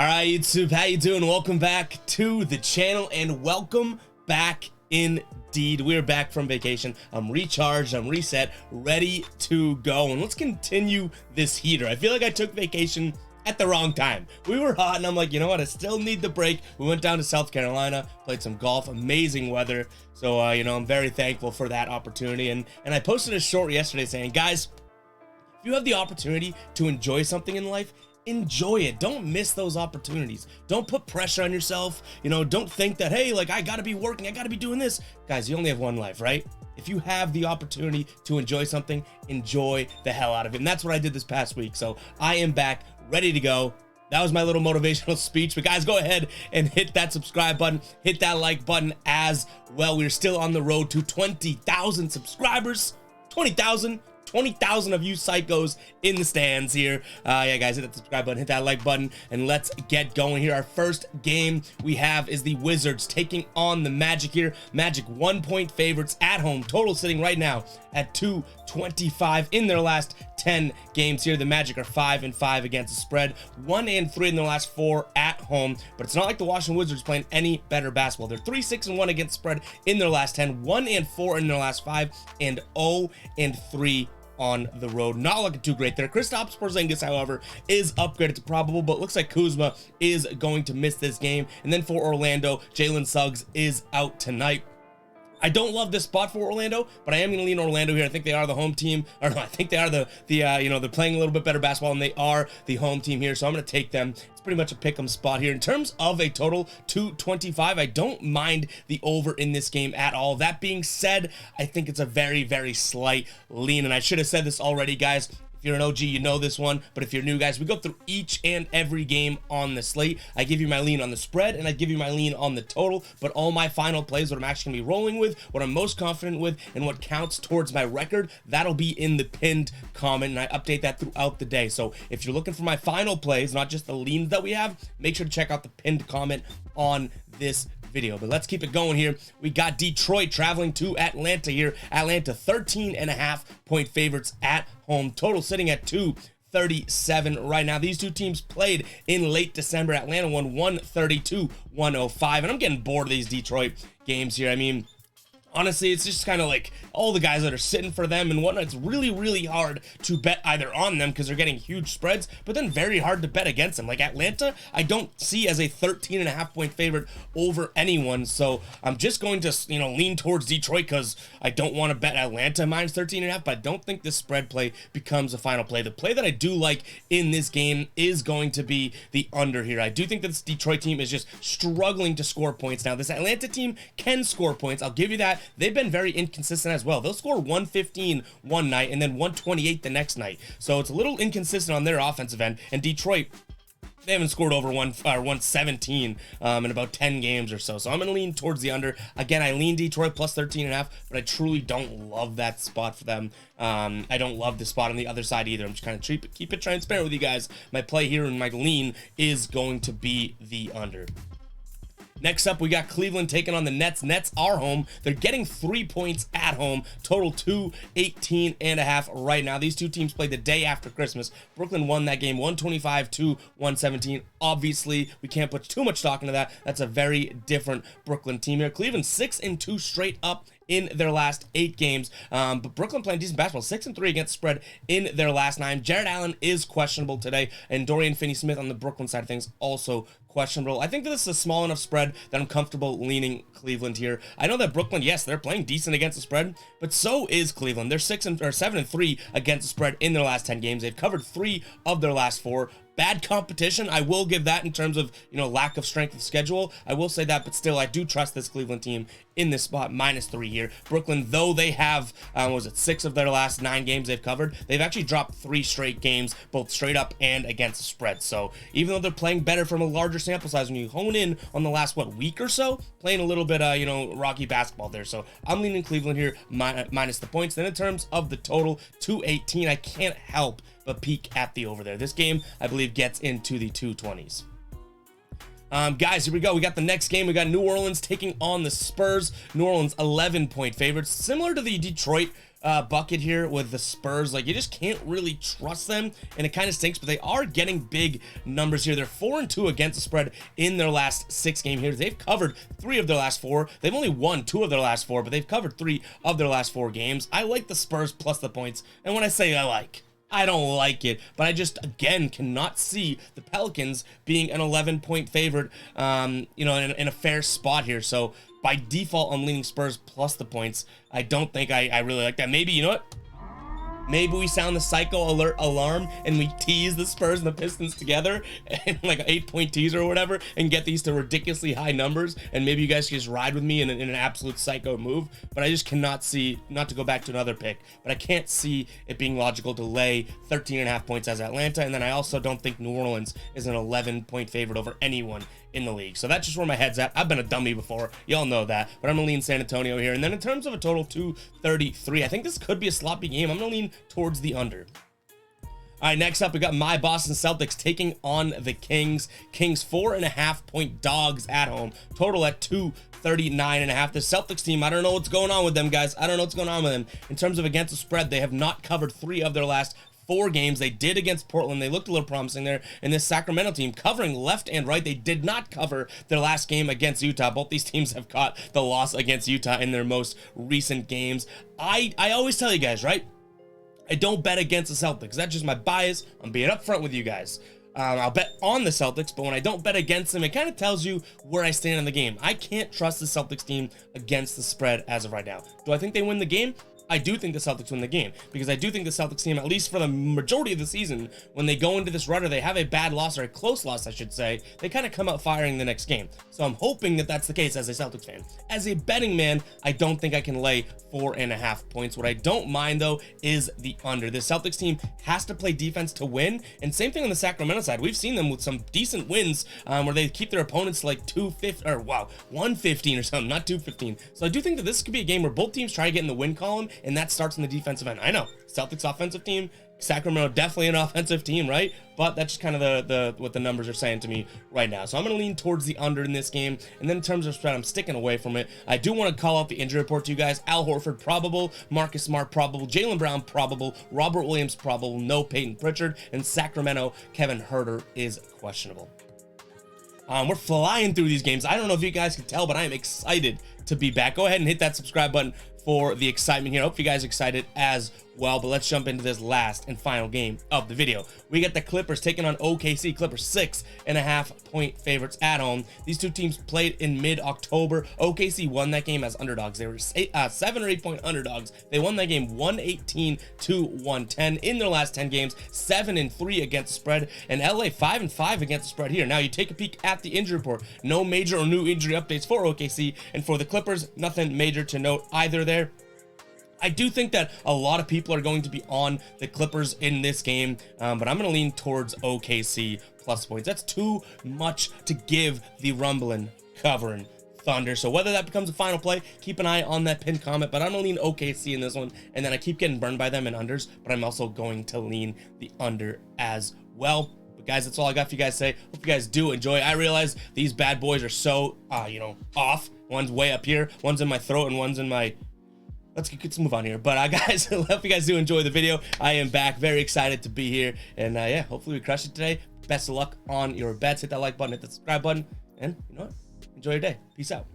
All right, YouTube, how you doing? Welcome back to the channel and welcome back indeed. We're back from vacation. I'm recharged, I'm reset, ready to go. And let's continue this heater. I feel like I took vacation at the wrong time. We were hot and I'm like, you know what? I still need the break. We went down to South Carolina, played some golf, amazing weather. So, I'm very thankful for that opportunity. And I posted a short yesterday saying, guys, if you have the opportunity to enjoy something in life, enjoy it. Don't miss those opportunities. Don't put pressure on yourself. Don't think that, hey, like I gotta be working, I gotta be doing this. Guys, you only have one life, right? If you have the opportunity to enjoy something, enjoy the hell out of it. And that's what I did this past week. So I am back, ready to go. That was my little motivational speech, but guys, go ahead and hit that subscribe button, hit that like button as well. We're still on the road to 20,000 subscribers. 20,000 of you psychos in the stands here. Yeah, guys, hit that subscribe button, hit that like button, and let's get going here. Our first game we have is the Wizards taking on the Magic here. Magic 1-point favorites at home. Total sitting right now at 225 in their last 10 games here. The Magic are 5-5 against the spread, 1-3 in their last 4 at home. But it's not like the Washington Wizards playing any better basketball. They're 3-6-1 against spread in their last 10, 1-4 in their last 5, and 0-3 on the road. Not looking too great there. Kristaps Porzingis, however, is upgraded to probable, but looks like Kuzma is going to miss this game. And then for Orlando, Jalen Suggs is out tonight. I don't love this spot for Orlando, but I am going to lean Orlando here. I think they are the home team. Or no, I think they are they're playing a little bit better basketball, and they are the home team here. So I'm going to take them. It's pretty much a pick 'em spot here. In terms of a total 225, I don't mind the over in this game at all. That being said, I think it's a very, very slight lean, and I should have said this already, guys. If you're an OG, you know this one, but if you're new, guys, we go through each and every game on the slate. I give you my lean on the spread, and I give you my lean on the total, but all my final plays, what I'm actually going to be rolling with, what I'm most confident with, and what counts towards my record, that'll be in the pinned comment, and I update that throughout the day. So if you're looking for my final plays, not just the leans that we have, make sure to check out the pinned comment on this video. But let's keep it going here. We got Detroit traveling to Atlanta here. Atlanta 13.5-point favorites at home. Total sitting at 237 right now. These two teams played in late December. Atlanta won 132-105, and I'm getting bored of these Detroit games here. I mean, honestly, it's just kind of like all the guys that are sitting for them and whatnot. It's really, really hard to bet either on them because they're getting huge spreads, but then very hard to bet against them. Like Atlanta, I don't see as a 13.5-point favorite over anyone. So I'm just going to, lean towards Detroit because I don't want to bet Atlanta minus 13.5, but I don't think this spread play becomes a final play. The play that I do like in this game is going to be the under here. I do think that this Detroit team is just struggling to score points. Now, this Atlanta team can score points. I'll give you that. They've been very inconsistent as well. They'll score 115 one night and then 128 the next night. So it's a little inconsistent on their offensive end. And Detroit, they haven't scored over 117 in about 10 games or so. So I'm going to lean towards the under. Again, I lean Detroit plus 13.5, but I truly don't love that spot for them. I don't love the spot on the other side either. I'm just kind of keep it transparent with you guys. My play here and my lean is going to be the under. Next up, we got Cleveland taking on the Nets. Nets are home. They're getting 3 points at home. Total 218.5 right now. These two teams played the day after Christmas. Brooklyn won that game 125-117. Obviously, we can't put too much stock into that. That's a very different Brooklyn team here. Cleveland 6-2 straight up in their last 8 games. But Brooklyn playing decent basketball, 6-3 against the spread in their last 9. Jared Allen is questionable today, and Dorian Finney-Smith on the Brooklyn side of things also questionable. I think that this is a small enough spread that I'm comfortable leaning Cleveland here. I know that Brooklyn, yes, they're playing decent against the spread, but so is Cleveland. They're 7-3 against the spread in their last 10 games. They've covered 3 of their last 4. Bad competition, I will give that in terms of, lack of strength of schedule. I will say that, but still, I do trust this Cleveland team in this spot, -3 here. Brooklyn, though they have, 6 of their last 9 games they've covered, they've actually dropped 3 straight games, both straight up and against the spread. So even though they're playing better from a larger sample size, when you hone in on the last, week or so, playing a little bit, rocky basketball there. So I'm leaning Cleveland here, minus the points. Then in terms of the total, 218, I can't help but peek at the over there. This game, I believe, gets into the 220s. Guys, here we go. We got the next game. We got New Orleans taking on the Spurs. New Orleans 11-point favorites, similar to the Detroit bucket here with the Spurs. Like, you just can't really trust them, and it kind of stinks, but they are getting big numbers here. They're 4-2 against the spread in their last 6 game here. They've covered 3 of their last 4. They've only won 2 of their last 4, but they've covered 3 of their last 4 games. I like the Spurs plus the points, and when I say I don't like it, but I just, again, cannot see the Pelicans being an 11-point favorite, you know, in a fair spot here. So by default, I'm leaning Spurs plus the points. I don't think I really like that. Maybe, you know what? Maybe we sound the psycho alert alarm and we tease the Spurs and the Pistons together and like 8-point teaser or whatever and get these to ridiculously high numbers, and maybe you guys can just ride with me in an absolute psycho move. But I just cannot see, not to go back to another pick, but I can't see it being logical to lay 13.5 points as Atlanta. And then I also don't think New Orleans is an 11-point favorite over anyone in the league. So that's just where my head's at. I've been a dummy before, y'all know that, but I'm gonna lean San Antonio here. And then in terms of a total 233, I think this could be a sloppy game. I'm gonna lean towards the under. All right, next up, we got my Boston Celtics taking on the Kings. Kings 4.5-point dogs at home, total at 239.5. The Celtics team, I don't know what's going on with them, guys. I don't know what's going on with them. In terms of against the spread, they have not covered 3 of their last 4 games. They did against Portland. They looked a little promising there. And this Sacramento team covering left and right. They did not cover their last game against Utah. Both these teams have caught the loss against Utah in their most recent games. I always tell you guys, right? I don't bet against the Celtics. That's just my bias. I'm being upfront with you guys. I'll bet on the Celtics, but when I don't bet against them, it kind of tells you where I stand in the game. I can't trust the Celtics team against the spread as of right now. Do I think they win the game? I do think the Celtics win the game, because I do think the Celtics team, at least for the majority of the season, when they go into this run or they have a bad loss or a close loss, I should say, they kind of come out firing the next game. So I'm hoping that that's the case as a Celtics fan. As a betting man, I don't think I can lay 4.5 points. What I don't mind, though, is the under. The Celtics team has to play defense to win, and same thing on the Sacramento side. We've seen them with some decent wins where they keep their opponents to like 115 or something, not 215. So I do think that this could be a game where both teams try to get in the win column, and that starts in the defensive end. I know, Celtics offensive team, Sacramento definitely an offensive team, right? But that's just kind of the what the numbers are saying to me right now. So I'm going to lean towards the under in this game. And then in terms of spread, I'm sticking away from it. I do want to call out the injury report to you guys. Al Horford probable, Marcus Smart probable, Jaylen Brown probable, Robert Williams probable, no Peyton Pritchard, and Sacramento Kevin Huerter is questionable. We're flying through these games. I don't know if you guys can tell, but I am excited to be back. Go ahead and hit that subscribe button for the excitement here. I hope you guys are excited as well, but let's jump into this last and final game of the video. We got the Clippers taking on OKC. Clippers 6.5-point favorites at home. These two teams played in mid-October. OKC won that game as underdogs. They were 7 or 8 point underdogs. They won that game 118-110 in their last 10 games, 7-3 against the spread, and LA 5-5 against the spread here. Now you take a peek at the injury report. No major or new injury updates for OKC, and for the Clippers, nothing major to note either there. I do think that a lot of people are going to be on the Clippers in this game, but I'm going to lean towards OKC plus points. That's too much to give the rumbling, covering Thunder. So whether that becomes a final play, keep an eye on that pinned comment, but I'm going to lean OKC in this one, and then I keep getting burned by them in unders, but I'm also going to lean the under as well. But guys, that's all I got for you guys today. Hope you guys do enjoy. I realize these bad boys are so, off. One's way up here, one's in my throat, and one's in my... Let's move on here. But guys, I hope you guys do enjoy the video. I am back, very excited to be here, and yeah, hopefully we crush it today. Best of luck on your bets. Hit that like button, hit the subscribe button, and you know what? Enjoy your day. Peace out.